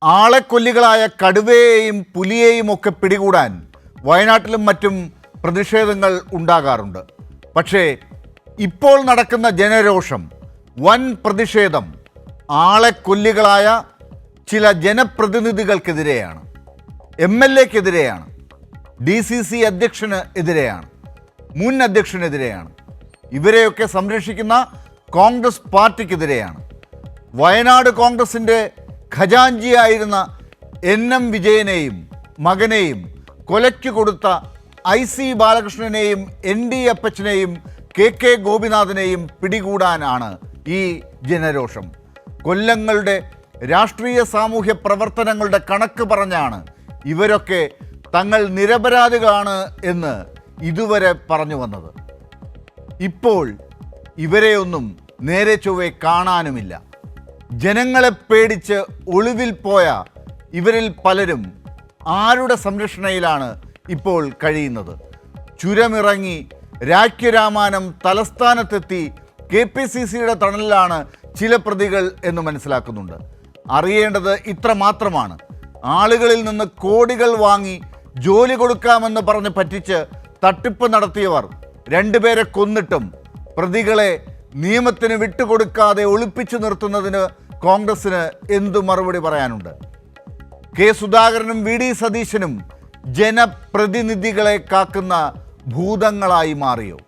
ആളെക്കൊല്ലികളായ കടുവയെയും പുലിയെയും ഒക്കെ പിടികൂടാൻ വയനാട്ടിലും മറ്റും പ്രതിഷേധങ്ങൾ ഉണ്ടാകാറുണ്ട്. പക്ഷേ ഇപ്പോൾ നടക്കുന്ന ജനരോഷം, വൻ പ്രതിഷേധം ആളെക്കൊല്ലികളായ ചില ജനപ്രതിനിധികൾക്കെതിരെയാണ്, MLA-ക്കെതിരെയാണ്, DCC അധ്യക്ഷന് എതിരെയാണ്, മുൻ അധ്യക്ഷനെതിരെയാണ്, ഇവരെയൊക്കെ സംരക്ഷിക്കുന്ന കോൺഗ്രസ് പാർട്ടിക്കെതിരെയാണ്. വയനാട് കോൺഗ്രസിൻ്റെ ഖജാൻജിയായിരുന്ന NM വിജയനെയും മകനെയും കൊലയ്ക്ക് കൊടുത്ത IC ബാലകൃഷ്ണനെയും ND അപ്പച്ചനെയും KK ഗോപിനാഥിനെയും പിടികൂടാനാണ് ഈ ജനരോഷം. കൊല്ലങ്ങളുടെ രാഷ്ട്രീയ സാമൂഹ്യ പ്രവർത്തനങ്ങളുടെ കണക്ക് പറഞ്ഞാണ് ഇവരൊക്കെ തങ്ങൾ നിരപരാധികളാണ് എന്ന് ഇതുവരെ പറഞ്ഞു വന്നത്. ഇപ്പോൾ ഇവരെയൊന്നും നേരെ ചൊവ്വെ കാണാനുമില്ല. ജനങ്ങളെ പേടിച്ച് ഒളിവിൽ പോയ ഇവരിൽ പലരും ആരുടെ സംരക്ഷണയിലാണ് ഇപ്പോൾ കഴിയുന്നത്? ചുരമിറങ്ങി രാഖ്യരാമാനം തലസ്ഥാനത്തെത്തി KPCCയുടെ തണലിലാണ് ചില പ്രതികൾ എന്ന് മനസ്സിലാക്കുന്നുണ്ട്. അറിയേണ്ടത് ഇത്ര മാത്രമാണ്: ആളുകളിൽ നിന്ന് കോടികൾ വാങ്ങി ജോലി കൊടുക്കാമെന്ന് പറഞ്ഞ് പറ്റിച്ച് തട്ടിപ്പ് നടത്തിയവർ 2 പേരെ കൊന്നിട്ടും പ്രതികളെ നിയമത്തിന് വിട്ടുകൊടുക്കാതെ ഒളിപ്പിച്ചു നിർത്തുന്നതിന് കോൺഗ്രസിന് എന്തു മറുപടി പറയാനുണ്ട്? K. സുധാകരനും VD സതീശനും ജനപ്രതിനിധികളെ കാക്കുന്ന ഭൂതങ്ങളായി മാറിയോ?